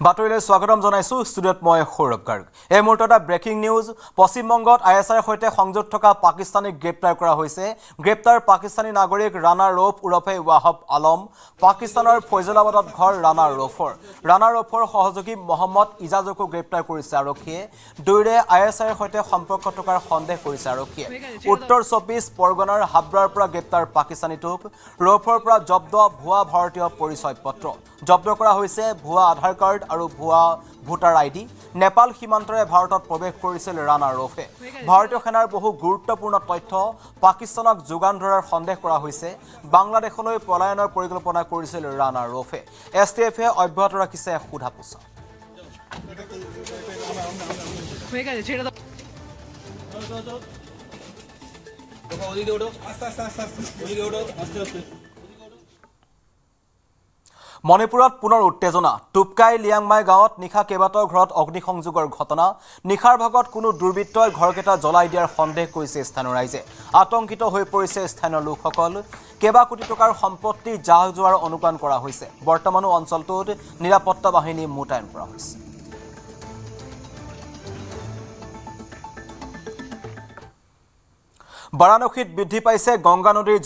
বাতৰিলৈ স্বাগতম জনাইছো ষ্টুডিঅ'ত মই সৌৰভ গাৰ্গ এই মুহূৰ্তত ব্ৰেকিং নিউজ পশ্চিমবংগত আইএছআইৰ সৈতে সংযোগ থকা পাকিস্তানীক গ্ৰেপ্তাৰ কৰা হৈছে গ্ৰেপ্তাৰ পাকিস্তানী নাগৰিক ৰাণা ৰৌফ উৰফে ৱাহাব আলম পাকিস্তানৰ ফৈজলাবাদত ঘৰ ৰাণা ৰৌফৰ সহযোগী মহম্মদ ইজাজকো গ্ৰেপ্তাৰ কৰিছে আৰক্ষীয়ে দুয়োৰে আইএছআইৰ সৈতে সম্পৰ্ক থকাৰ সন্দেহ কৰিছে আৰক্ষীয়ে উত্তৰ 24 পৰগনাৰ হাবৰাৰ পৰা গ্ৰেপ্তাৰ পাকিস্তানীটোক ৰৌফৰ পৰা জব্দ ভুৱা ভাৰতীয় পৰিচয় পত্ৰ জব্দ কৰা হৈছে ভুৱা আধাৰ কাৰ্ড আৰু ভুৱা ভোটাৰ আইডি নেপাল সীমান্তৰে ভাৰতত প্ৰৱেশ কৰিছিল ৰাণা ৰৌফে ভাৰতীয় সেনাৰ বহু গুৰুত্বপূৰ্ণ তথ্য পাকিস্তানক যোগান ধৰাৰ সন্দেহ কৰা হৈছে বাংলাদেশলৈ পলায়নৰ পৰিকল্পনা কৰিছিল ৰাণা ৰৌফে এছটিএফে অব্যাহত ৰাখিছে সোধা-পোছা মণিপুৰত পুনৰ উত্তেজনা টুপকাই লিয়াংমাই গাঁৱত নিশা কেইবাটাও ঘৰত অগ্নিসংযোগৰ ঘটনা নিশাৰ ভাগত কোনো দুৰ্বৃত্তই ঘৰকেইটা জ্বলাই দিয়াৰ সন্দেহ কৰিছে স্থানীয় ৰাইজে আতংকিত হৈ পৰিছে স্থানীয় লোকসকল কেইবা কোটি টকাৰ সম্পত্তি জাহ যোৱাৰ অনুমান কৰা হৈছে বৰ্তমানো অঞ্চলটোত নিৰাপত্তা বাহিনী মোতায়েন কৰা হৈছে বাৰাণসীত বৃদ্ধি পাইছে গংগা নদীৰ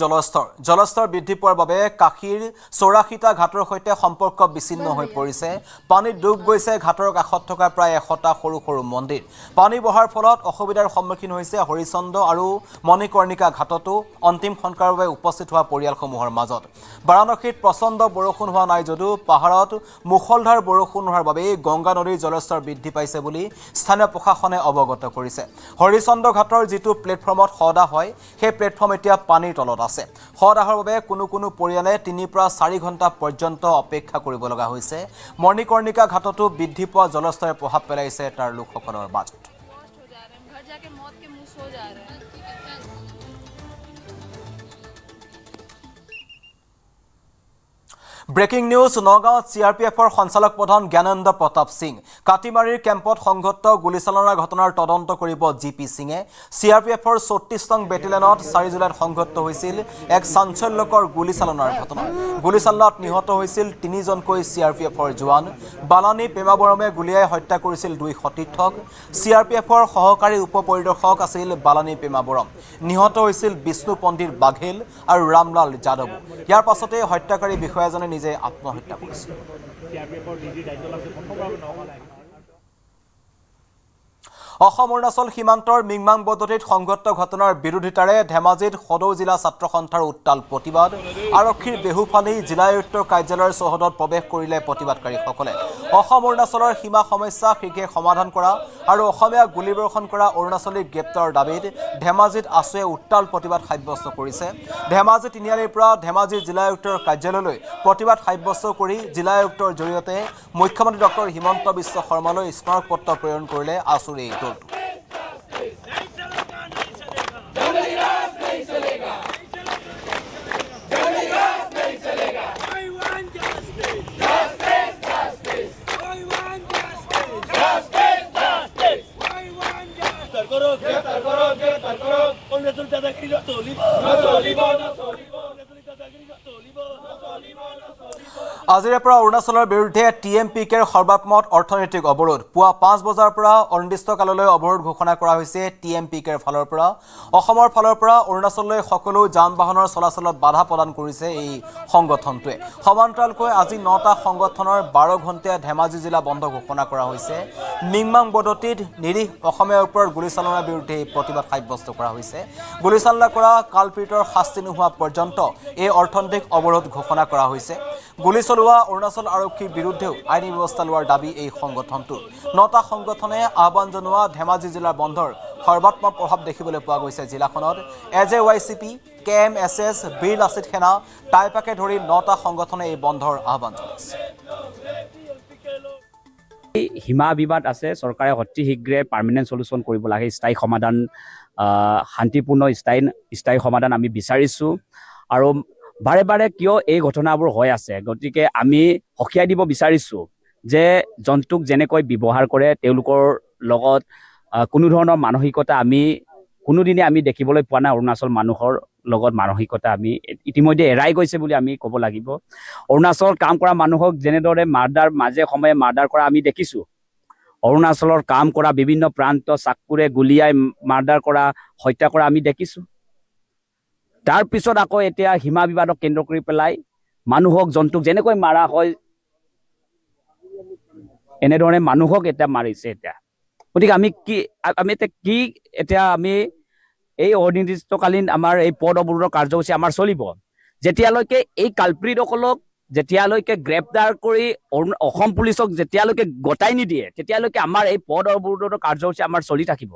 জলস্তৰ বৃদ্ধি পোৱাৰ বাবে কাশীৰ 84টা ঘাটৰ সৈতে সম্পৰ্ক বিচ্ছিন্ন হৈ পৰিছে পানীত ডুব গৈছে ঘাটৰ কাষত থকা প্ৰায় 100টা সৰু সৰু মন্দিৰ পানী বহাৰ ফলত অসুবিধাৰ সন্মুখীন হৈছে হৰিচন্দ আৰু মণিকৰ্ণিকা ঘাটতো অন্তিম সংস্কাৰৰ বাবে উপস্থিত হোৱা পৰিয়ালসমূহৰ মাজত বাৰাণসীত প্ৰচণ্ড বৰষুণ হোৱা নাই যদিও পাহাৰত মুখলধাৰ বৰষুণ হোৱাৰ বাবে গংগা নদীৰ জলস্তৰ বৃদ্ধি পাইছে বুলি স্থানীয় প্ৰশাসনে অৱগত কৰিছে হৰিচন্দ ঘাটৰ যিটো প্লেটফৰ্মত সদা হয় সেই প্লেটফৰ্ম এতিয়া পানীৰ তলত আছে সদাহৰ বাবে কোনো পৰিয়ালে 3 পৰা 4 ঘণ্টা পৰ্যন্ত অপেক্ষা কৰিব লগা হৈছে মণিকৰ্ণিকা ঘাটতো বৃদ্ধি পোৱা জলস্তৰে প্ৰভাৱ পেলাইছে তাৰ লোকসকলৰ মাজত ব্ৰেকিং নিউজ নগাঁৱত চিআৰপিএফৰ সঞ্চালক প্ৰধান জ্ঞানেন্দ্ৰ প্ৰতাপ সিং কাটিমাৰীৰ কেম্পত সংঘটিত গুলীচালনাৰ ঘটনাৰ তদন্ত কৰিব জিপি সিঙে চিআৰপিএফৰ 34 নং বেটেলিয়নত 4 জুলাইত সংঘটিত হৈছিল এক চাঞ্চল্যকৰ গুলীচালনাৰ ঘটনা গুলীচালনাত নিহত হৈছিল 3জনকৈ চিআৰপিএফৰ জোৱান বালানী পেমাবৰমে গুলীয়াই হত্যা কৰিছিল 2 সতীৰ্থক চিআৰপিএফৰ সহকাৰী উপপৰিদৰ্শক আছিল বালানী পেমাবৰম নিহত হৈছিল বিষ্ণু পণ্ডিত বাঘেল আৰু ৰামলাল যাদৱ ইয়াৰ পাছতে হত্যাকাৰী বিষয়াজনে নিজে আত্মহত্যা কৰিছিল অসম অৰুণাচল সীমান্তৰ মিংমাং পদ্ধতিত সংঘটিত ঘটনাৰ বিৰোধিতাৰে ধেমাজিত সদৌ জিলা ছাত্ৰ সন্থাৰ উত্তাল প্ৰতিবাদ আৰক্ষীৰ বেহুফালি জিলা আয়ুক্তৰ কাৰ্যালয়ৰ চৌহদত প্ৰৱেশ কৰিলে প্ৰতিবাদকাৰীসকলে অসম অৰুণাচলৰ সীমা সমস্যা শীঘ্ৰে সমাধান কৰা আৰু অসমীয়া গুলীবৰ্ষণ কৰা অৰুণাচলীক গ্ৰেপ্তাৰৰ দাবীত ধেমাজিত আছুৱে উত্তাল প্ৰতিবাদ সাব্যস্ত কৰিছে ধেমাজি তিনিআলিৰ পৰা ধেমাজি জিলা আয়ুক্তৰ কাৰ্যালয়লৈ প্ৰতিবাদ সাব্যস্ত কৰি জিলা আয়ুক্তৰ জৰিয়তে মুখ্যমন্ত্ৰী ডক্টৰ হিমন্ত বিশ্ব শৰ্মালৈ স্মাৰক পত্ৰ প্ৰেৰণ কৰিলে আছুৰে আজিৰে পৰা অৰুণাচলৰ বিৰুদ্ধে টিএমপিকেৰ সৰ্বাত্মক অৰ্থনৈতিক অৱৰোধ পুৱা 5 বজাৰ পৰা অনিৰ্দিষ্টকাললৈ অৱৰোধ ঘোষণা কৰা হৈছে টিএমপিকেৰ ফালৰ পৰা অসমৰ ফালৰ পৰা অৰুণাচললৈ সকলো যান-বাহনৰ চলাচলত বাধা প্ৰদান কৰিছে এই সংগঠনটোৱে সমান্তৰালকৈ আজি 9টা সংগঠনৰ 12 ঘণ্টীয়া ধেমাজি জিলা বন্ধ ঘোষণা কৰা হৈছে মিংমাং পদ্ধতিত নিৰীহ অসমীয়াৰ ওপৰত গুলীচালনাৰ বিৰুদ্ধে প্ৰতিবাদ সাব্যস্ত কৰা হৈছে গুলীচালনা কৰা কালপিতৰ শাস্তি নোহোৱা পৰ্যন্ত এই অৰ্থনৈতিক অৱৰোধ ঘোষণা কৰা হৈছে গুলী চলোৱা অৰুণাচল আৰক্ষীৰ বিৰুদ্ধেও আইনী ব্যৱস্থা লোৱাৰ দাবী এই সংগঠনটোৰ 9টা সংগঠনে আহ্বান জনোৱা ধেমাজি জিলাৰ বন্ধৰ সৰ্বাত্মক প্ৰভাৱ দেখিবলৈ পোৱা গৈছে জিলাখনত এজেৱাইচিপি কেএমএছএছ বীৰ লাচিত সেনা টাইপাকে ধৰি 9টা সংগঠনে এই বন্ধৰ আহ্বান জনাইছে সীমা বিবাদ আছে চৰকাৰে অতি শীঘ্ৰে পাৰ্মানেণ্ট সলিউশন কৰিব লাগে স্থায়ী সমাধান শান্তিপূৰ্ণ স্থায়ী সমাধান আমি বিচাৰিছো আৰু বাৰে বাৰে কিয় এই ঘটনাবোৰ হৈ আছে গতিকে আমি হকিয়াই দিব বিচাৰিছো যে জন্তুক যেনেকৈ ব্যৱহাৰ কৰে তেওঁলোকৰ লগত কোনো ধৰণৰ মানসিকতা আমি কোনোদিনে আমি দেখিবলৈ পোৱা নাই অৰুণাচল মানুহৰ লগত মানসিকতা আমি ইতিমধ্যে এৰাই গৈছে বুলি আমি ক'ব লাগিব। অৰুণাচলত কাম কৰা মানুহক যেনেদৰে মাজে সময়ে মাৰ্ডাৰ কৰা আমি দেখিছোঁ। অৰুণাচলৰ কাম কৰা বিভিন্ন প্ৰান্ত চাকুৰে গুলিয়াই মাৰ্ডাৰ কৰা, হত্যা কৰা আমি দেখিছোঁ। তাৰ পিছত আকৌ এতিয়া সীমা বিবাদক কেন্দ্ৰ কৰি পেলাই মানুহক জন্তুক যেনেকৈ মাৰা হয় এনেধৰণে মানুহক এতিয়া মাৰিছে। এতিয়া গতিকে আমি এই অনিৰ্দিষ্টকালীন আমাৰ এই পদ অৱৰোধৰ কাৰ্যসূচী আমাৰ চলিব যেতিয়ালৈকে এই কালপ্ৰিটসকলক যেতিয়ালৈকে গ্ৰেপ্তাৰ কৰি অসম পুলিচক যেতিয়ালৈকে গতাই নিদিয়ে তেতিয়ালৈকে আমাৰ এই পদ অৱৰোধৰ কাৰ্যসূচী আমাৰ চলি থাকিব।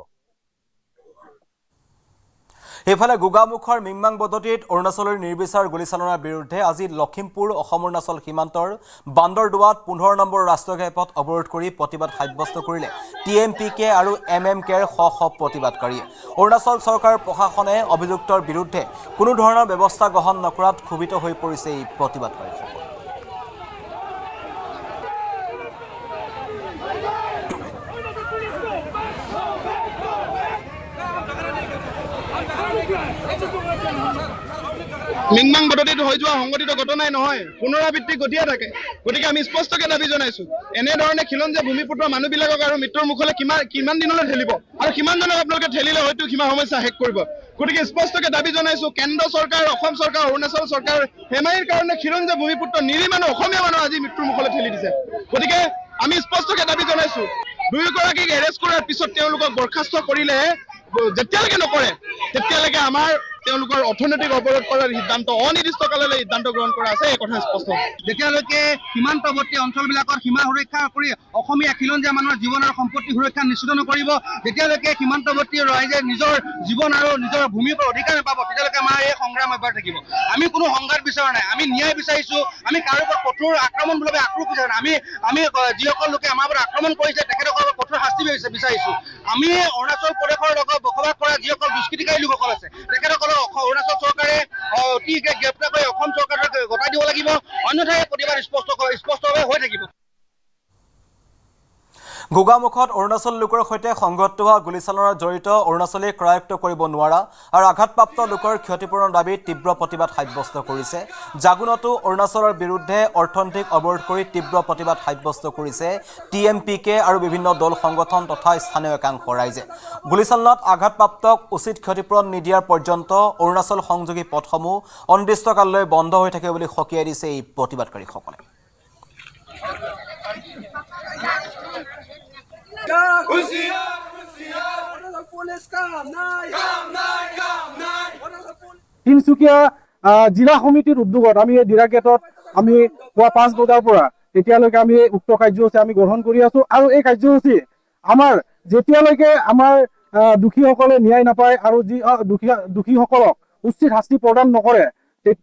এইফালে গোগামুখৰ মিংমাং বদতিত অৰুণাচলৰ নিৰ্বিচাৰ গুলীচালনাৰ বিৰুদ্ধে আজি লখিমপুৰ অসম অৰুণাচল সীমান্তৰ বান্দৰদোৱাত 15 নম্বৰ ৰাষ্ট্ৰীয় ঘাইপথ অৱৰোধ কৰি প্ৰতিবাদ সাব্যস্ত কৰিলে TMPK আৰু MMKৰ শ প্ৰতিবাদকাৰীয়ে। অৰুণাচল চৰকাৰ প্ৰশাসনে অভিযুক্তৰ বিৰুদ্ধে কোনো ধৰণৰ ব্যৱস্থা গ্ৰহণ নকৰাত ক্ষোভিত হৈ পৰিছে এই প্ৰতিবাদকাৰীসকল। মিংমাং বদতিত হৈ যোৱা সংঘটিত ঘটনাই নহয়, পুনৰাবৃত্তি ঘটিয়ে থাকে। গতিকে আমি স্পষ্টকৈ দাবী জনাইছো, এনেধৰণে খিলঞ্জীয়া ভূমিপুত্ৰ মানুহবিলাকক আৰু মৃত্যুৰ মুখলৈ কিমান দিনলৈ ঠেলিব আৰু কিমানজনক আপোনালোকে ঠেলিলে হয়তো সীমা সমস্যা শেষ কৰিব। গতিকে স্পষ্টকৈ দাবী জনাইছো, কেন্দ্ৰ চৰকাৰ, অসম চৰকাৰ, অৰুণাচল চৰকাৰ হেমাইৰ কাৰণে খিলঞ্জীয়া ভূমিপুত্ৰ নিৰীহ মানুহ, অসমীয়া মানুহ আজি মৃত্যুৰ মুখলৈ ঠেলি দিছে। গতিকে আমি স্পষ্টকৈ দাবী জনাইছো, দুয়োগৰাকীক এৰেষ্ট কৰাৰ পিছত তেওঁলোকক বৰ্খাস্ত কৰিলে যেতিয়ালৈকে নকৰে তেতিয়ালৈকে আমাৰ তেওঁলোকৰ অৰ্থনৈতিক অৱৰোধ কৰাৰ সিদ্ধান্ত অনিৰ্দিষ্টকাললৈ সিদ্ধান্ত গ্ৰহণ কৰা আছে, এই কথা স্পষ্ট। যেতিয়ালৈকে সীমান্তৱৰ্তী অঞ্চলবিলাকত সীমা সুৰক্ষা কৰি অসমীয়া খিলঞ্জীয়া মানুহৰ জীৱন আৰু সম্পত্তি সুৰক্ষা নিশ্চিত নকৰিব, যেতিয়ালৈকে সীমান্তৱৰ্তী ৰাইজে নিজৰ জীৱন আৰু নিজৰ ভূমিৰ ওপৰত অধিকাৰ নাপাব, তেতিয়ালৈকে আমাৰ এই সংগ্ৰাম অব্যাহত থাকিব। আমি কোনো সংঘাত বিচৰা নাই, আমি ন্যায় বিচাৰিছো। আমি কাৰো ওপৰত কঠোৰ আক্ৰমণমূলক আক্ৰোশ বিচৰা নাই। আমি যিসকল লোকে আমাৰ ওপৰত আক্ৰমণ কৰিছে তেখেতসকলৰ কঠোৰ শাস্তি বিচাৰিছো। আমি অৰুণাচল প্ৰদেশৰ লগত বসবাস কৰা যিসকল দুষ্কৃতিকাৰী লোকসকল আছে তেখেতসকলক অৰুণাচল চৰকাৰে অতি গ্ৰেপ্তাৰ কৰি অসম চৰকাৰক গতাই দিব লাগিব, অন্যথা এই প্ৰতিবাদ স্পষ্টভাৱে হৈ থাকিব। গোগামুখত অৰুণাচল লোকৰ সৈতে সংঘটিত হোৱা গুলীচালনাৰ জড়িত অৰুণাচলে ক্ৰায়ত্ব কৰিব নোৱাৰা আৰু আঘাতপ্ৰাপ্ত লোকৰ ক্ষতিপূৰণৰ দাবীত তীব্ৰ প্ৰতিবাদ সাব্যস্ত কৰিছে। জাগুনতো অৰুণাচলৰ বিৰুদ্ধে অৰ্থনৈতিক অৱৰোধ কৰি তীব্ৰ প্ৰতিবাদ সাব্যস্ত কৰিছে TMPK আৰু বিভিন্ন দল সংগঠন তথা স্থানীয় একাংশ ৰাইজে। গুলীচালনাত আঘাতপ্ৰাপ্তক উচিত ক্ষতিপূৰণ নিদিয়াৰ পৰ্যন্ত অৰুণাচল সংযোগী পথসমূহ অনিৰ্দিষ্টকাললৈ বন্ধ হৈ থাকে বুলি সকীয়াই দিছে এই প্ৰতিবাদকাৰীসকলে। তিনিচুকীয়া জিলা সমিতিৰ উদ্যোগত আমি এই দিৰা গেটত আমি পুৱা 5 বজাৰ পৰা এতিয়ালৈকে আমি উক্ত কাৰ্যসূচী আমি গ্ৰহণ কৰি আছো আৰু এই কাৰ্যসূচী আমাৰ যেতিয়ালৈকে আমাৰ দুখীসকলে ন্যায় নাপায় আৰু যি দুখীসকলক উচিত শাস্তি প্ৰদান নকৰে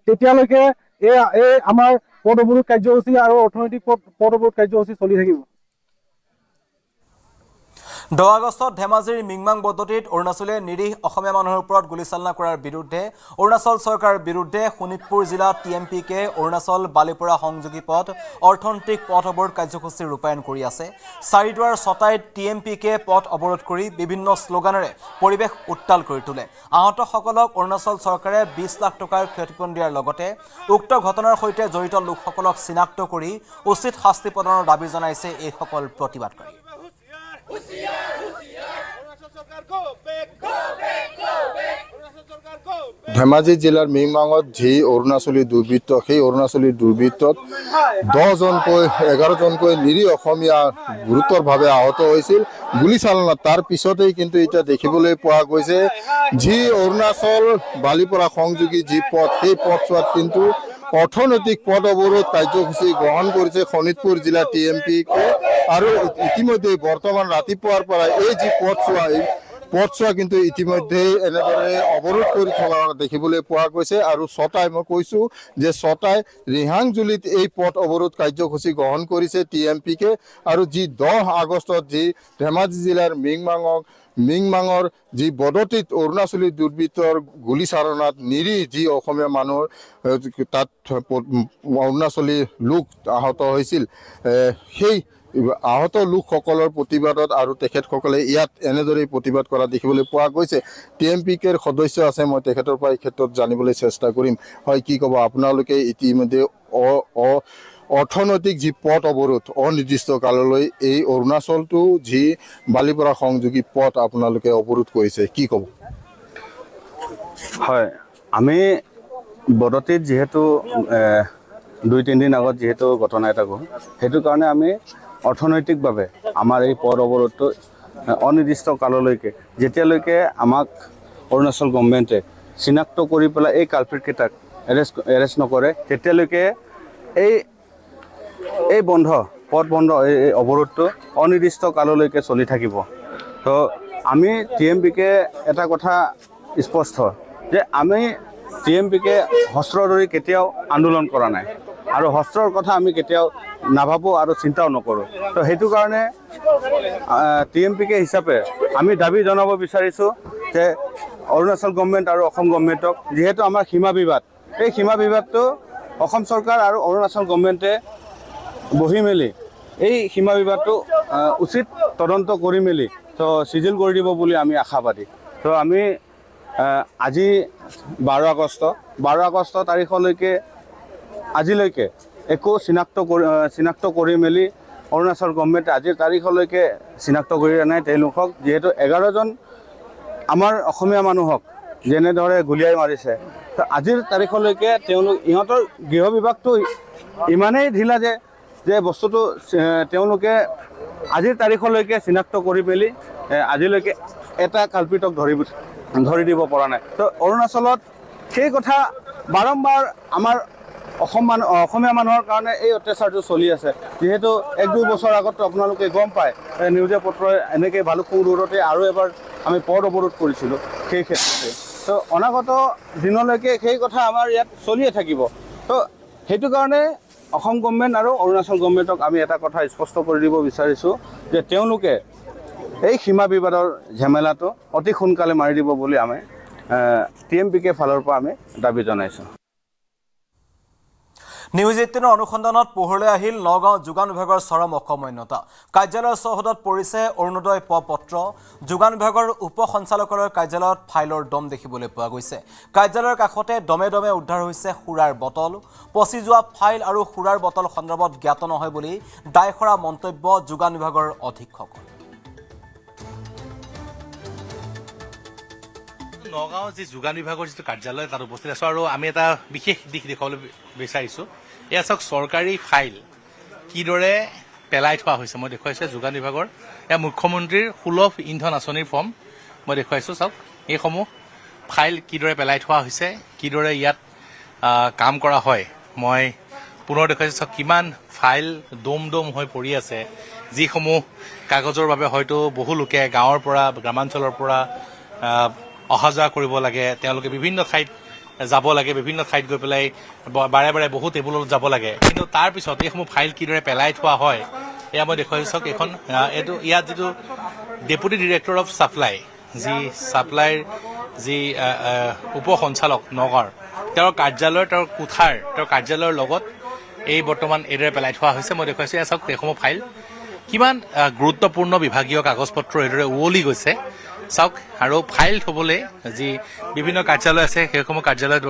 তেতিয়ালৈকে এই আমাৰ পদ অৱৰোধ কাৰ্যসূচী আৰু অৰ্থনৈতিক পদ অৱৰোধ কাৰ্যসূচী চলি থাকিব। 10 আগষ্টত ধেমাজিৰ মিংমাং বদতিত অৰুণাচলে নিৰীহ অসমীয়া মানুহৰ ওপৰত গুলীচালনা কৰাৰ বিৰুদ্ধে অৰুণাচল চৰকাৰৰ বিৰুদ্ধে শোণিতপুৰ জিলা TMPK অৰুণাচল বালিপৰা সংযোগী পথ অৰ্থনৈতিক পথ অৱৰোধ কাৰ্যসূচী ৰূপায়ণ কৰি আছে। চাৰিদুৱাৰ ছটাইত TMPK পথ অৱৰোধ কৰি বিভিন্ন শ্লোগানেৰে পৰিৱেশ উত্তাল কৰি তোলে। আহতসকলক অৰুণাচল চৰকাৰে 20 লাখ টকাৰ ক্ষতিপূৰণ দিয়াৰ লগতে উক্ত ঘটনাৰ সৈতে জড়িত লোকসকলক চিনাক্ত কৰি উচিত শাস্তি প্ৰদানৰ দাবী জনাইছে এইসকল প্ৰতিবাদকাৰী। ধেমাজি জিলাৰ মিংমাঙত যি অৰুণাচলী দুৰ্বৃত্ত, সেই অৰুণাচলী দুৰ্বৃত্তত 11জনকৈ নিৰীহ অসমীয়া গুৰুতৰভাৱে আহত হৈছিল গুলীচালনাত। তাৰ পিছতেই কিন্তু এতিয়া দেখিবলৈ পোৱা গৈছে যি অৰুণাচল বালিপৰা সংযোগী যি পথ, সেই পথছোৱাত কিন্তু অৰ্থনৈতিক পদ অৱৰোধ কাৰ্যসূচী গ্ৰহণ কৰিছে শোণিতপুৰ জিলা TMPK আৰু ইতিমধ্যে বৰ্তমান ৰাতিপুৱাৰ পৰা এই যি পথছোৱা কিন্তু ইতিমধ্যে এনেদৰে অৱৰোধ কৰি থকা দেখিবলৈ পোৱা গৈছে। আৰু ছটাই মই কৈছোঁ যে ছটাই ৰিহাংজুলিত এই পথ অৱৰোধ কাৰ্যসূচী গ্ৰহণ কৰিছে TMPK আৰু যি 10 আগষ্টত যি ধেমাজি জিলাৰ মিংমাঙৰ যি বদতিত অৰুণাচলী দুৰ্বৃত্তৰ গুলীচালনাত নিৰীহ যি অসমীয়া মানুহৰ তাত অৰুণাচলী লোক আহত হৈছিল, সেই আহত লোকসকলৰ প্ৰতিবাদত আৰু তেখেতসকলে ইয়াত এনেদৰে প্ৰতিবাদ কৰা দেখিবলৈ পোৱা গৈছে। TMPKৰ সদস্য আছে, মই তেখেতৰ পৰা এই ক্ষেত্ৰত জানিবলৈ চেষ্টা কৰিম। হয়, কি ক'ব আপোনালোকে ইতিমধ্যে অৰ্থনৈতিক যি পথ অৱৰোধ অনিৰ্দিষ্ট কাললৈ এই অৰুণাচলটো যি বালিপৰা সংযোগী পথ আপোনালোকে অৱৰোধ কৰিছে, কি ক'ব? হয়, আমি বদতিত যিহেতু 2-3 দিন আগত যিহেতু ঘটনা এটা গ'ল, সেইটো কাৰণে আমি অৰ্থনৈতিকভাৱে আমাৰ এই পথ অৱৰোধটো অনিৰ্দিষ্ট কাললৈকে, যেতিয়ালৈকে আমাক অৰুণাচল গভৰ্ণমেণ্টে চিনাক্ত কৰি পেলাই এই কালপ্ৰিটকেইটাক এৰেষ্ট নকৰে, তেতিয়ালৈকে এই পথ বন্ধ এই অৱৰোধটো অনিৰ্দিষ্ট কাললৈকে চলি থাকিব। তো আমি TMPK এটা কথা স্পষ্ট যে আমি TMPK হস্ত্ৰ ধৰি কেতিয়াও আন্দোলন কৰা নাই আৰু হস্ত্ৰৰ কথা আমি কেতিয়াও নাভাবোঁ আৰু চিন্তাও নকৰোঁ। তো সেইটো কাৰণে TMPK হিচাপে আমি দাবী জনাব বিচাৰিছোঁ যে অৰুণাচল গভৰ্ণমেণ্ট আৰু অসম গভৰ্ণমেণ্টক, যিহেতু আমাৰ সীমা বিবাদ, এই সীমা বিবাদটো অসম চৰকাৰ আৰু অৰুণাচল গভৰ্ণমেণ্টে বহি মেলি এই সীমা বিবাদটো উচিত তদন্ত কৰি মেলি তো চিজিল কৰি দিব বুলি আমি আশাবাদী। তো আমি আজি 12 আগষ্ট তাৰিখলৈকে আজিলৈকে একো চিনাক্ত কৰি মেলি অৰুণাচল গভৰ্ণমেণ্টে আজিৰ তাৰিখলৈকে চিনাক্ত কৰি নাই তেওঁলোকক, যিহেতু 11জন আমাৰ অসমীয়া মানুহক যেনেদৰে গুলীয়াই মাৰিছে। তো আজিৰ তাৰিখলৈকে ইহঁতৰ গৃহ বিভাগটো ইমানেই ঢিলা যে বস্তুটো তেওঁলোকে আজিৰ তাৰিখলৈকে চিনাক্ত কৰি মেলি আজিলৈকে এটা কালপিতক ধৰি দিব পৰা নাই। তো অৰুণাচলত সেই কথা বাৰম্বাৰ আমাৰ অসমীয়া মানুহৰ কাৰণে এই অত্যাচাৰটো চলি আছে। যিহেতু 1-2 বছৰ আগতো আপোনালোকে গম পায়, নিউজে পত্ৰই এনেকৈ ভালুকপুং ৰোডতে আৰু এবাৰ আমি পথ অৱৰোধ কৰিছিলোঁ সেই ক্ষেত্ৰতে। তো অনাগত দিনলৈকে সেই কথা আমাৰ ইয়াত চলিয়ে থাকিব। তো সেইটো কাৰণে অসম গভৰ্ণমেণ্ট আৰু অৰুণাচল গভৰ্ণমেণ্টক আমি এটা কথা স্পষ্ট কৰি দিব বিচাৰিছোঁ যে তেওঁলোকে এই সীমা বিবাদৰ ঝেমেলাটো অতি সোনকালে মাৰি দিব বুলি আমি TMPK ফালৰ পৰা আমি দাবী জনাইছোঁ। নিউজ 18 অনুসন্ধানত পোহৰলৈ আহিল নগাঁও যোগান বিভাগৰ চৰম অকমন্যতা। কাৰ্যালয়ৰ চৌহদত পৰিছে অৰুণোদয় পত্ৰ। যোগান বিভাগৰ উপ সঞ্চালকালয়ৰ কাৰ্যালয়ত ফাইলৰ দম দেখিবলৈ পোৱা গৈছে। কাৰ্যালয়ৰ কাষতে দমে দমে উদ্ধাৰ হৈছে সুৰাৰ বটল। পচি যোৱা ফাইল আৰু সুৰাৰ বটল সন্দৰ্ভত জ্ঞাত নহয় বুলি দায়খৰা মন্তব্য যোগান বিভাগৰ অধীক্ষকৰ। নগাঁও যি যোগান বিভাগৰ যিটো কাৰ্যালয় তাত উপস্থিত আছোঁ আৰু আমি এটা বিশেষ দিশ দেখুৱাবলৈ বিচাৰিছোঁ। এয়া চাওক চৰকাৰী ফাইল কিদৰে পেলাই থোৱা হৈছে মই দেখুৱাইছোঁ যোগান বিভাগৰ। এয়া মুখ্যমন্ত্ৰীৰ সুলভ ইন্ধন আঁচনিৰ ফৰ্ম মই দেখুৱাইছোঁ। চাওক এইসমূহ ফাইল কিদৰে পেলাই থোৱা হৈছে, কিদৰে ইয়াত কাম কৰা হয় মই পুনৰ দেখুৱাইছোঁ। চাওক কিমান ফাইল দম হৈ পৰি আছে, যিসমূহ কাগজৰ বাবে হয়তো বহু লোকে গাঁৱৰ পৰা গ্ৰামাঞ্চলৰ পৰা অহা যোৱা কৰিব লাগে, তেওঁলোকে বিভিন্ন ঠাইত যাব লাগে, বিভিন্ন ঠাইত গৈ পেলাই বাৰে বাৰে বহু টেবুলত যাব লাগে, কিন্তু তাৰ পিছত এইসমূহ ফাইল কিদৰে পেলাই থোৱা হয় এয়া মই দেখুৱাইছোঁ। চাওক ইয়াত যিটো ডেপুটি ডিৰেক্টৰ অফ ছাপ্লাই, যি ছাপ্লাইৰ যি উপ সঞ্চালক নগাঁৱৰ, তেওঁৰ কাৰ্যালয়ৰ তেওঁৰ কোঠাৰ তেওঁৰ কাৰ্যালয়ৰ লগত এই বৰ্তমান এইদৰে পেলাই থোৱা হৈছে মই দেখুৱাইছোঁ। এয়া চাওক এইসমূহ ফাইল কিমান গুৰুত্বপূৰ্ণ বিভাগীয় কাগজ পত্ৰ এইদৰে উৱলি গৈছে চাওক। আৰু ফাইল থ'বলৈ যি বিভিন্ন কাৰ্যালয় আছে সেইসমূহ কাৰ্যালয়ত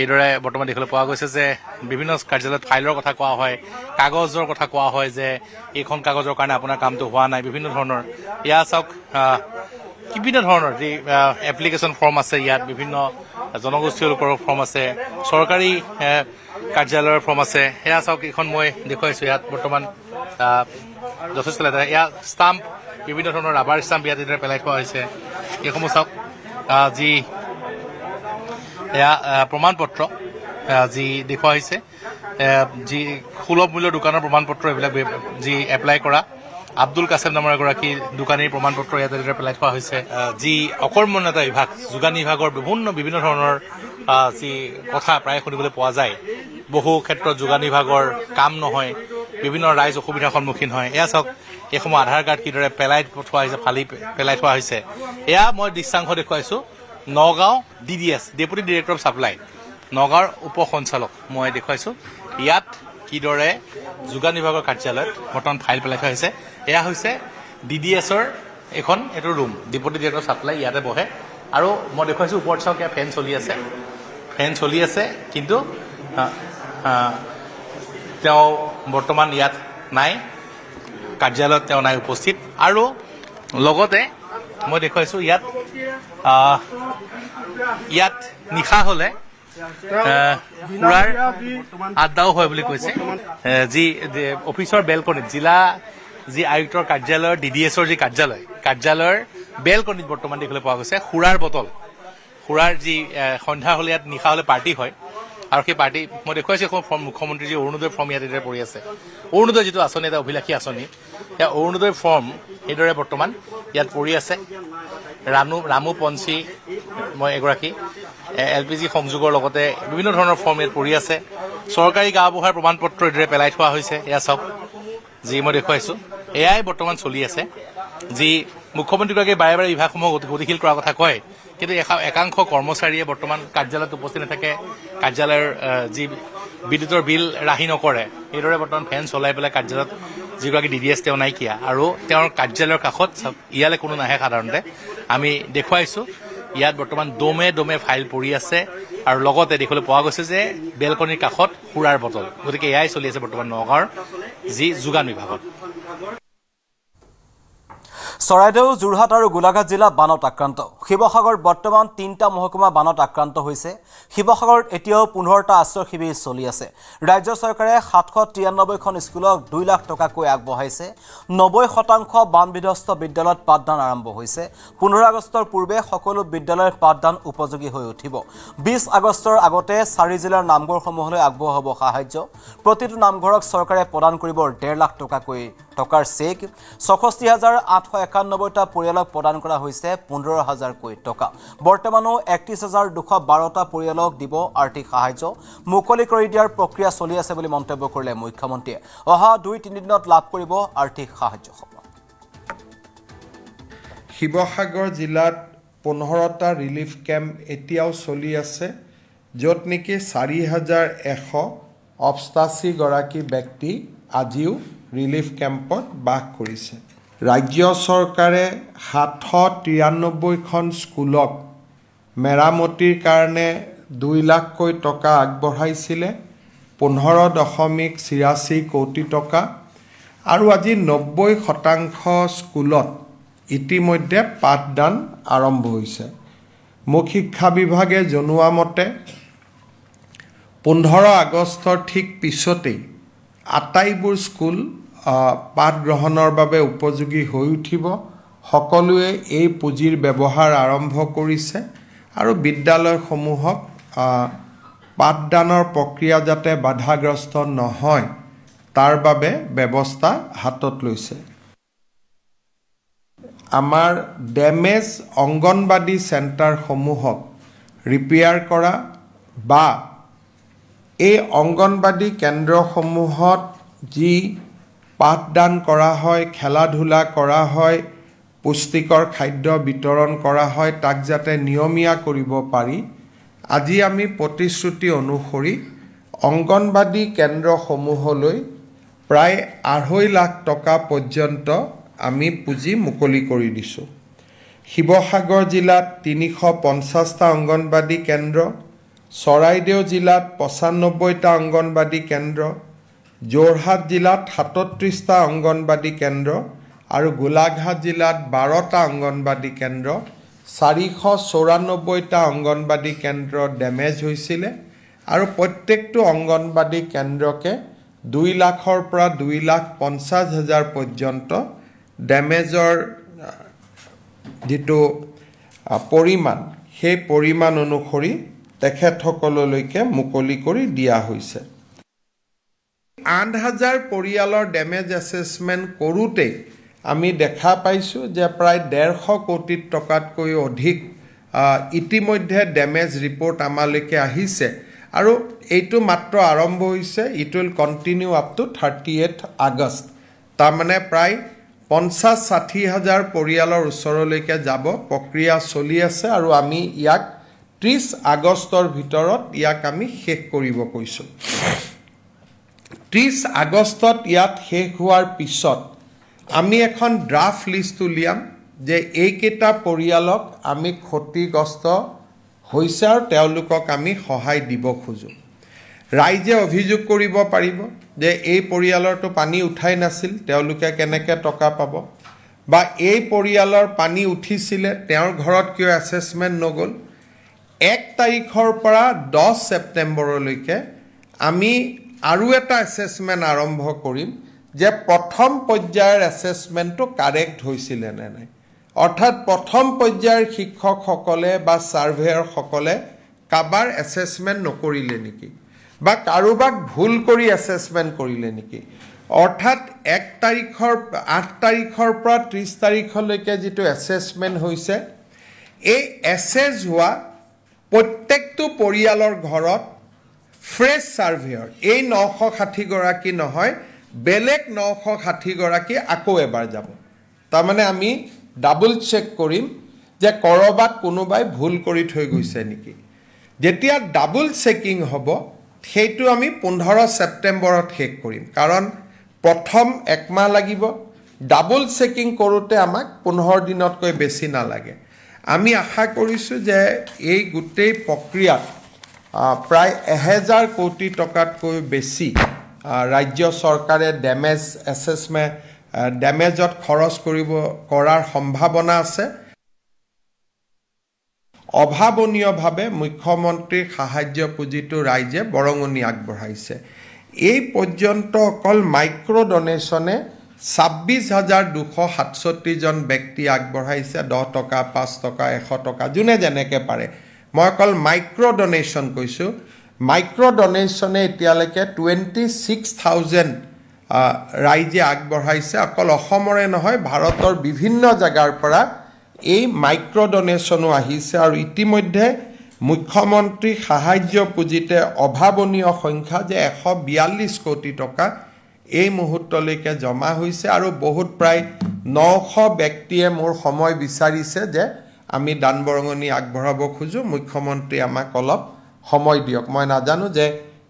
এইদৰে দেখিবলৈ পোৱা গৈছে যে বিভিন্ন কাৰ্যালয়ত ফাইলৰ কথা কোৱা হয়, কাগজৰ কথা কোৱা হয় যে এইখন কাগজৰ কাৰণে আপোনাৰ কামটো হোৱা নাই, বিভিন্ন ধৰণৰ। ইয়াত চাওক বিভিন্ন ধৰণৰ যি এপ্লিকেশ্যন ফৰ্ম আছে, ইয়াত বিভিন্ন জনগোষ্ঠীয় লোকৰ ফৰ্ম আছে, চৰকাৰী কাৰ্যালয়ৰ ফৰ্ম আছে। সেয়া চাওক এইখন মই দেখুৱাইছোঁ। ইয়াত বৰ্তমান যথেষ্ট লেতেৰা। ইয়াত ষ্টাম্প, বিভিন্ন ধৰণৰ ৰাবাৰ ষ্টাম্প ইয়াত এইদৰে পেলাই থোৱা হৈছে। এইসমূহ চাওক যি এয়া প্ৰমাণ পত্ৰ যি দেখুওৱা হৈছে, যি সুলভ মূল্যৰ দোকানৰ প্ৰমাণ পত্ৰ, এইবিলাক যি এপ্লাই কৰা আব্দুল কাছেম নামৰ এগৰাকী দোকানীৰ প্ৰমাণ পত্ৰ ইয়াত এইদৰে পেলাই থোৱা হৈছে। যি অকৰ্মণ্যতা বিভাগ, যোগান বিভাগৰ বিভিন্ন ধৰণৰ যি কথা প্ৰায় শুনিবলৈ পোৱা যায়, বহু ক্ষেত্ৰত যোগান বিভাগৰ কাম নহয়, বিভিন্ন ৰাইজ অসুবিধাৰ সন্মুখীন হয়। এয়া চাওক এইসমূহ আধাৰ কাৰ্ড কিদৰে পেলাই থোৱা হৈছে, ফালি পেলাই থোৱা হৈছে। এয়া মই দৃশ্যাংশ দেখুৱাইছোঁ Nagaon DDS, deputy director of supply, নগাঁৱৰ উপ সঞ্চালক মই দেখুৱাইছোঁ। ইয়াত কিদৰে যোগান বিভাগৰ কাৰ্যালয়ত বৰ্তমান ফাইল পেলাই থোৱা হৈছে এয়া হৈছে DDSৰ এখন এইটো ৰুম ডিপুটি ডিৰেক্টৰ ছাপ্লাই ইয়াতে বহে আৰু মই দেখুৱাইছোঁ ওপৰত চাওক ইয়াত ফেন চলি আছে কিন্তু তেওঁ বৰ্তমান ইয়াত নাই কাৰ্যালয়ত তেওঁ নাই উপস্থিত আৰু লগতে মই দেখুৱাইছোঁ ইয়াত নিশা হ'লে সুৰাৰ আড্ডাও হয় বুলি কৈছে যি অফিচৰ বেলকনিত জিলা যি আয়ুক্তৰ কাৰ্যালয়ৰ DDSৰ যি কাৰ্যালয়ৰ বেলকনিত বৰ্তমান দেখিবলৈ পোৱা গৈছে সুৰাৰ যি সন্ধ্যা হ'লে ইয়াত নিশা হ'লে পাৰ্টি হয় আৰু সেই পাৰ্টি মই দেখুৱাইছোঁ এখন মুখ্যমন্ত্ৰী যি অৰুণোদয় ফৰ্ম ইয়াত পৰি আছে অৰুণোদয় যিটো আঁচনি এটা অভিলাষী আঁচনি সেই অৰুণোদয় ফৰ্ম সেইদৰে বৰ্তমান ইয়াত পৰি আছে ৰামু পঞ্চী মই এগৰাকী LPG সংযোগৰ লগতে বিভিন্ন ধৰণৰ ফৰ্ম ইয়াত পৰি আছে চৰকাৰী গাঁওবুঢ়াৰ প্ৰমাণ পত্ৰ এইদৰে পেলাই থোৱা হৈছে এয়া চাওক যি মই দেখুৱাইছোঁ এয়াই বৰ্তমান চলি আছে যি মুখ্যমন্ত্ৰীগৰাকীয়ে বাৰে বাৰে বিভাগসমূহ গতিশীল কৰাৰ কথা কয় কিন্তু একাংশ কৰ্মচাৰীয়ে বৰ্তমান কাৰ্যালয়ত উপস্থিত নাথাকে কাৰ্যালয়ৰ যি বিদ্যুতৰ বিল ৰাহি নকৰে এইদৰে বৰ্তমান ফেন চলাই পেলাই কাৰ্যালয়ত যিগৰাকী DDS তেওঁ নাইকিয়া আৰু তেওঁৰ কাৰ্যালয়ৰ কাষত ইয়ালৈ কোনো নাহে সাধাৰণতে আমি দেখুৱাইছোঁ ইয়াত বৰ্তমান দমে ফাইল পৰি আছে আৰু লগতে দেখিবলৈ পোৱা গৈছে যে বেলকনিৰ কাষত সুৰাৰ বটল গতিকে এয়াই চলি আছে বৰ্তমান নগাঁৱৰ যি যোগান বিভাগত চৰাইদেউ যোৰহাট আৰু গোলাঘাট জিলা বানত আক্ৰান্ত শিৱসাগৰ বৰ্তমান 3টা মহকুমা বানত আক্ৰান্ত হৈছে শিৱসাগৰত এতিয়াও 15টা আশ্ৰয় শিবিৰ চলি আছে ৰাজ্য চৰকাৰে 793খন স্কুলক 2 লাখ টকাকৈ আগবঢ়াইছে 90% বান বিধ্বস্ত বিদ্যালয়ত পাঠদান আৰম্ভ হৈছে 15 আগষ্টৰ পূৰ্বে সকলো বিদ্যালয়ৰ পাঠদান উপযোগী হৈ উঠিব 20 আগষ্টৰ আগতে 4 জিলাৰ নামঘৰসমূহলৈ আগবঢ়োৱা হ'ব সাহায্য প্ৰতিটো নামঘৰক চৰকাৰে প্ৰদান কৰিব 1.5 লাখ টকাৰ চেক 64891টা পৰিয়ালক প্ৰদান কৰা হৈছে 15000 টকা বৰ্তমানো 31212টা পৰিয়ালক দিব আৰ্থিক সাহায্য মুকলি কৰি দিয়াৰ প্ৰক্ৰিয়া চলি আছে বুলি মন্তব্য কৰিলে মুখ্যমন্ত্ৰীয়ে অহা 2-3 দিনত লাভ কৰিব আৰ্থিক সাহায্য শিৱসাগৰ জিলাত 15টা ৰিলিফ কেম্প এতিয়াও চলি আছে য'ত নেকি 4188 গৰাকী ব্যক্তি আজিও ৰিলিফ কেম্পত বাস কৰিছে ৰাজ্য চৰকাৰে 793খন স্কুলক মেৰামতিৰ কাৰণে 2 লাখকৈ টকা আগবঢ়াইছিলে 15.86 কোটি টকা আৰু আজি 90% স্কুলত ইতিমধ্যে পাঠদান আৰম্ভ হৈছে মুখ্য শিক্ষা বিভাগে জনোৱা মতে 15 আগষ্টৰ ঠিক পিছতেই আটাইবোৰ স্কুল পাঠ গ্ৰহণৰ বাবে উপযোগী হৈ উঠিব সকলোৱে এই পুঁজিৰ ব্যৱহাৰ আৰম্ভ কৰিছে আৰু বিদ্যালয়সমূহক পাঠদানৰ প্ৰক্ৰিয়া যাতে বাধাগ্ৰস্ত নহয় তাৰ বাবে ব্যৱস্থা হাতত লৈছে আমাৰ ডেমেজ অংগনবাদী চেণ্টাৰসমূহক ৰিপেয়াৰ কৰা বা এই অংগনবাদী কেন্দ্ৰসমূহত যি পাঠদান কৰা হয় খেলা ধূলা কৰা হয় পুষ্টিকৰ খাদ্য বিতৰণ কৰা হয় তাক যাতে নিয়মীয়া কৰিব পাৰি আজি আমি প্ৰতিশ্ৰুতি অনুসৰি অংগনবাদী কেন্দ্ৰসমূহলৈ প্ৰায় 2.5 লাখ টকা পৰ্যন্ত আমি পুঁজি মুকলি কৰি দিছোঁ শিৱসাগৰ জিলাত 350টা অংগনবাদী কেন্দ্ৰ চৰাইদেউ জিলাত 95টা অংগনবাদী কেন্দ্ৰ যোৰহাট জিলাত 37টা অংগনবাদী কেন্দ্ৰ আৰু গোলাঘাট জিলাত 12টা অংগনবাদী কেন্দ্ৰ 494টা অংগনবাদী কেন্দ্ৰ ডেমেজ হৈছিলে আৰু প্ৰত্যেকটো অংগনবাদী কেন্দ্ৰকে 2 লাখৰ পৰা 2,50,000 পৰ্যন্ত ডেমেজৰ যিটো পৰিমাণ সেই পৰিমাণ অনুসৰি তেখেতসকললৈকে মুকলি কৰি দিয়া হৈছে 8,000 পৰিয়ালৰ ডেমেজ এছেছমেণ্ট কৰোঁতে আমি দেখা পাইছোঁ যে প্ৰায় 150 কোটি টকাতকৈ অধিক ইতিমধ্যে ডেমেজ ৰিপৰ্ট আমালৈকে আহিছে আৰু এইটো মাত্ৰ আৰম্ভ হৈছে it will continue up to 38 August তাৰমানে প্ৰায় 50-60,000 পৰিয়ালৰ ওচৰলৈকে যাব প্ৰক্ৰিয়া চলি আছে আৰু আমি ইয়াক 30 আগষ্টৰ ভিতৰত ইয়াক আমি শেষ কৰিব কৈছোঁ 30 আগষ্টত ইয়াত শেষ হোৱাৰ পিছত আমি এখন ড্ৰাফ্ট লিষ্ট উলিয়াম যে এইকেইটা পৰিয়ালক আমি ক্ষতিগ্ৰস্ত হৈছে আৰু তেওঁলোকক আমি সহায় দিব খোজোঁ। ৰাইজে অভিযোগ কৰিব পাৰিব যে এই পৰিয়ালৰটো পানী উঠাই নাছিল, তেওঁলোকে কেনেকৈ টকা পাব, বা এই পৰিয়ালৰ পানী উঠিছিলে তেওঁৰ ঘৰত কিয় এছেছমেণ্ট নগ'ল। 1 তাৰিখৰ পৰা 10 ছেপ্টেম্বৰলৈকে আমি আৰু এটা এছেছমেণ্ট আৰম্ভ কৰিম যে প্ৰথম পৰ্যায়ৰ এছেছমেণ্টটো কাৰেক্ট হৈছিলে নে নাই, অৰ্থাৎ প্ৰথম পৰ্যায়ৰ শিক্ষকসকলে বা ছাৰ্ভেয়াৰসকলে কাৰোবাৰ এছেছমেণ্ট নকৰিলে নেকি বা কাৰোবাক ভুল কৰি এছেছমেণ্ট কৰিলে নেকি। অৰ্থাৎ 8 তাৰিখৰ পৰা 30 তাৰিখলৈকে যিটো এছেছমেণ্ট হৈছে, এই এছেছ হোৱা প্ৰত্যেকটো পৰিয়ালৰ ঘৰত ফ্ৰেছ ছাৰ্ভেয়াৰ, এই 960 গৰাকী নহয়, বেলেগ 960 গৰাকী আকৌ এবাৰ যাব। তাৰমানে আমি ডাবল চেক কৰিম যে ক'ৰবাত কোনোবাই ভুল কৰি থৈ গৈছে নেকি। যেতিয়া ডাবল চেকিং হ'ব সেইটো আমি 15 ছেপ্টেম্বৰত শেষ কৰিম, কাৰণ প্ৰথম 1 মাহ লাগিব। ডাবল চেকিং কৰোঁতে আমাক 15 দিনতকৈ বেছি নালাগে। আমি আশা কৰিছোঁ যে এই গোটেই প্ৰক্ৰিয়াত প্ৰায় 1000 কোটি টকাতকৈ বেছি ৰাজ্য চৰকাৰে ডেমেজত খৰচ কৰাৰ সম্ভাৱনা আছে। অভাৱনীয়ভাৱে মুখ্যমন্ত্ৰীৰ সাহায্য পুঁজিটো ৰাইজে বৰঙণি আগবঢ়াইছে। এই পৰ্যন্ত অকল মাইক্ৰ' ডনেশ্যনে 26,267 জন ব্যক্তি আগবঢ়াইছে। 10 টকা, 5 টকা, 100 টকা, যোনে যেনেকৈ পাৰে। মই অকল মাইক্ৰ' ডনেশ্যন কৈছোঁ। মাইক্ৰ' ডনেশ্যনে এতিয়ালৈকে 26,000 ৰাইজে আগবঢ়াইছে। অকল অসমৰে নহয়, ভাৰতৰ বিভিন্ন জেগাৰ পৰা এই মাইক্ৰ' ডনেশ্যনো আহিছে আৰু ইতিমধ্যে মুখ্যমন্ত্ৰী সাহায্য পুঁজিতে অভাৱনীয় সংখ্যা যে 142 কোটি টকা এই মুহূৰ্তলৈকে জমা হৈছে আৰু বহুত প্ৰায় 900 ব্যক্তিয়ে মোৰ সময় বিচাৰিছে যে আমি দান বৰঙণি আগবঢ়াব খোজোঁ, মুখ্যমন্ত্ৰী আমাক অলপ সময় দিয়ক। মই নাজানো যে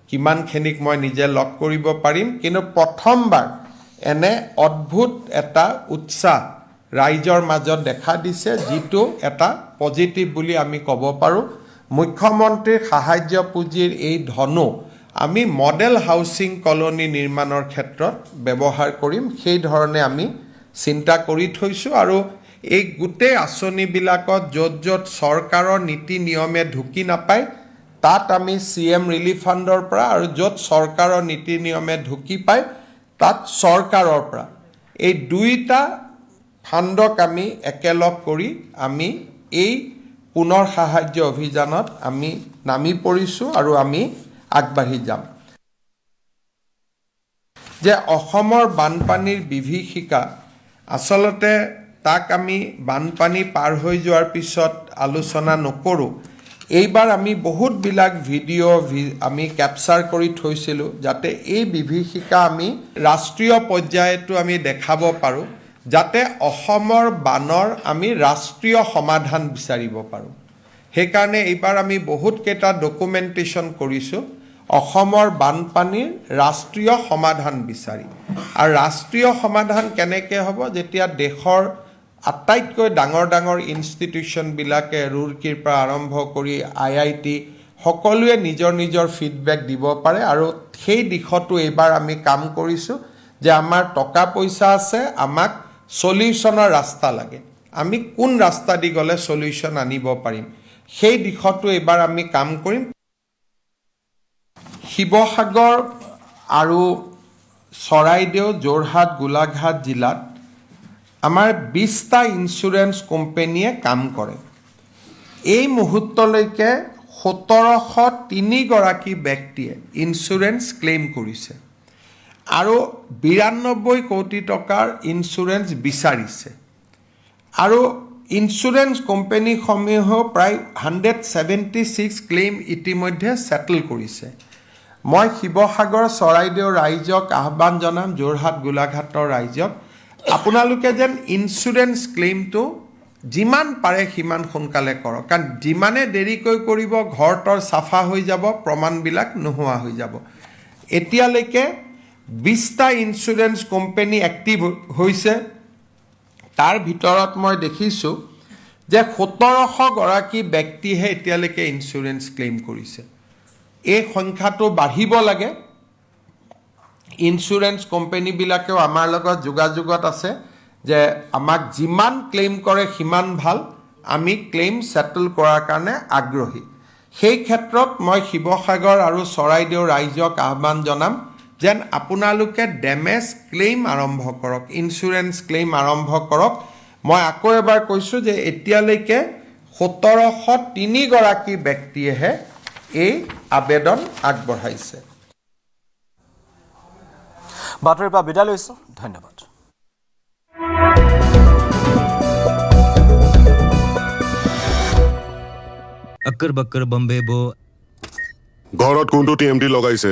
কিমানখিনিক মই নিজে লগ কৰিব পাৰিম, কিন্তু প্ৰথমবাৰ এনে অদ্ভুত এটা উৎসাহ ৰাইজৰ মাজত দেখা দিছে, যিটো এটা পজিটিভ বুলি আমি ক'ব পাৰোঁ। মুখ্যমন্ত্ৰীৰ সাহায্য পুঁজিৰ এই ধনো আমি মডেল হাউচিং কলনী নিৰ্মাণৰ ক্ষেত্ৰত ব্যৱহাৰ কৰিম, সেই ধৰণে আমি চিন্তা কৰি থৈছোঁ। আৰু এই গোটেই আঁচনিবিলাকত য'ত য'ত চৰকাৰৰ নীতি নিয়মে ঢুকি নাপায় তাত আমি CM ৰিলিফ ফাণ্ডৰ পৰা, আৰু য'ত চৰকাৰৰ নীতি নিয়মে ঢুকি পায় তাত চৰকাৰৰ পৰা, এই দুইটা ফাণ্ডক আমি একেলগ কৰি আমি এই পুনৰ সাহায্য অভিযানত আমি নামি পৰিছোঁ আৰু আমি আগবাঢ়ি যাম। যে অসমৰ বানপানীৰ বিভীষিকা, আচলতে তাক আমি বানপানী পাৰ হৈ যোৱাৰ পিছত আলোচনা নকৰোঁ। এইবাৰ আমি বহুতবিলাক ভিডিঅ' আমি কেপচাৰ কৰি থৈছিলোঁ, যাতে এই বিভীষিকা আমি ৰাষ্ট্ৰীয় পৰ্যায়তো আমি দেখাব পাৰোঁ, যাতে অসমৰ বানৰ আমি ৰাষ্ট্ৰীয় সমাধান বিচাৰিব পাৰোঁ। সেইকাৰণে এইবাৰ আমি বহুতকেইটা ডকুমেণ্টেশ্যন কৰিছোঁ অসমৰ বানপানীৰ ৰাষ্ট্ৰীয় সমাধান বিচাৰি। আৰু ৰাষ্ট্ৰীয় সমাধান কেনেকৈ হ'ব, যেতিয়া দেশৰ আটাইতকৈ ডাঙৰ ডাঙৰ ইনষ্টিটিউশ্যনবিলাকে ৰুৰকীৰ পৰা আৰম্ভ কৰি IIT সকলোৱে নিজৰ নিজৰ ফিডবেক দিব পাৰে। আৰু সেই দিশতো এইবাৰ আমি কাম কৰিছোঁ যে আমাৰ টকা পইচা আছে, আমাক সলিউশ্যনৰ ৰাস্তা লাগে, আমি কোন ৰাস্তা দি গ'লে সলিউশ্যন আনিব পাৰিম, সেই দিশতো এইবাৰ আমি কাম কৰিম। শিৱসাগৰ আৰু চৰাইদেউ, যোৰহাট, গোলাঘাট জিলাত আমাৰ 20টা ইঞ্চুৰেঞ্চ কোম্পানীয়ে কাম কৰে। এই মুহূৰ্তলৈকে 1703 গৰাকী ব্যক্তিয়ে ইঞ্চুৰেঞ্চ ক্লেইম কৰিছে আৰু 92 কোটি টকাৰ ইঞ্চুৰেঞ্চ বিচাৰিছে। আৰু ইঞ্চুৰেঞ্চ কোম্পানীসমূহেও প্ৰায় 176 ক্লেইম ইতিমধ্যে ছেটেল কৰিছে। মই শিৱসাগৰ, চৰাইদেউ ৰাইজক আহ্বান জনাম, যোৰহাট, গোলাঘাটৰ ৰাইজক, আপোনালোকে যেন ইঞ্চুৰেঞ্চ ক্লেইমটো যিমান পাৰে সিমান সোনকালে কৰক, কাৰণ যিমানে দেৰিকৈ কৰিব ঘৰটোৰ চাফা হৈ যাব, প্ৰমাণবিলাক নোহোৱা হৈ যাব। এতিয়ালৈকে 20টা ইঞ্চুৰেঞ্চ কোম্পানী এক্টিভ হৈছে। তাৰ ভিতৰত মই দেখিছোঁ যে 1700 গৰাকী ব্যক্তিহে এতিয়ালৈকে ইঞ্চুৰেঞ্চ ক্লেইম কৰিছে। এই সংখ্যাটো বাঢ়িব লাগে। ইঞ্চুৰেঞ্চ কোম্পানীবিলাকেও আমাৰ লগত যোগাযোগত আছে যে আমাক যিমান ক্লেইম কৰে সিমান ভাল, আমি ক্লেইম ছেটল কৰাৰ কাৰণে আগ্ৰহী। সেই ক্ষেত্ৰত মই শিৱসাগৰ আৰু চৰাইদেউ ৰাইজক আহ্বান জনাম যেন আপোনালোকে ডেমেজ ক্লেইম আৰম্ভ কৰক, ইঞ্চুৰেঞ্চ ক্লেইম আৰম্ভ কৰক। মই আকৌ এবাৰ কৈছোঁ যে এতিয়ালৈকে 1703 গৰাকী ব্যক্তিয়েহে এই আবেদন আগবঢ়াইছে। বাতৰিৰ পৰা বিদায় লৈছোঁ, ধন্যবাদ। अक्कर बक्कर बम्बे बो ঘৰত কোনটো টিএমটি লগাইছে?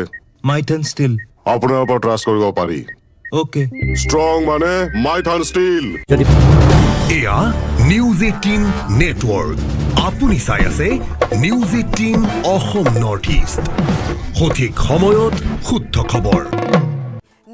माइथन स्टील আপোনাৰ ওপৰত ট্ৰাষ্ট কৰিব পাৰি। ओके ষ্ট্ৰং মানে মাইথান ষ্টীল। এয়া নিউজ 18 নেটৱৰ্ক। আপুনি চাই আছে নিউজ 18 অসম নৰ্থ ইষ্ট, সঠিক সময়ত শুদ্ধ খবৰ।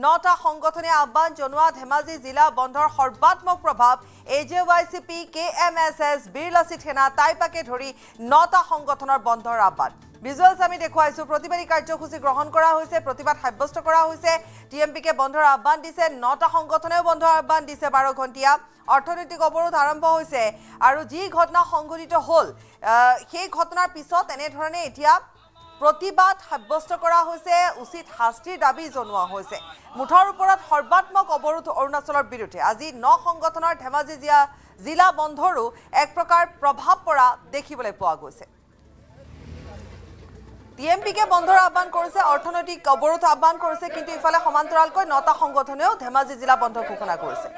9টা সংগঠনে আহ্বান জনোৱা ধেমাজি জিলা বন্ধৰ সৰ্বাত্মক প্ৰভাৱ AJYCP, KMSS, বীৰলাচিত সেনা, টাইপাকে ধৰি 9টা সংগঠনৰ বন্ধৰ আহ্বান। ভিজুৱেলছ আমি দেখুৱাইছো। প্ৰতিবাদী কাৰ্যসূচী গ্ৰহণ কৰা হৈছে, প্ৰতিবাদ সাব্যস্ত কৰা হৈছে। TMPকে বন্ধৰ আহ্বান দিছে, 9টা সংগঠনেও বন্ধৰ আহ্বান দিছে। 12 ঘণ্টীয়া অৰ্থনৈতিক অৱৰোধ আৰম্ভ হৈছে আৰু যি ঘটনা সংঘটিত হ'ল সেই ঘটনাৰ পিছত এনেধৰণে এতিয়া প্ৰতিবাদ সাব্যস্ত কৰা হৈছে, উচিত শাস্তিৰ দাবী জনোৱা হৈছে। মুঠৰ ওপৰত সৰ্বাত্মক অৱৰোধ অৰুণাচলৰ বিৰুদ্ধে আজি 9 সংগঠনৰ ধেমাজি জিলা বন্ধৰো এক প্ৰকাৰ প্ৰভাৱ পৰা দেখিবলৈ পোৱা গৈছে। TMPকে বন্ধৰ আহ্বান কৰিছে, অৰ্থনৈতিক অৱৰোধ আহ্বান কৰিছে, কিন্তু ইফালে সমান্তৰালকৈ 9টা সংগঠনেও ধেমাজি জিলা বন্ধ ঘোষণা কৰিছে।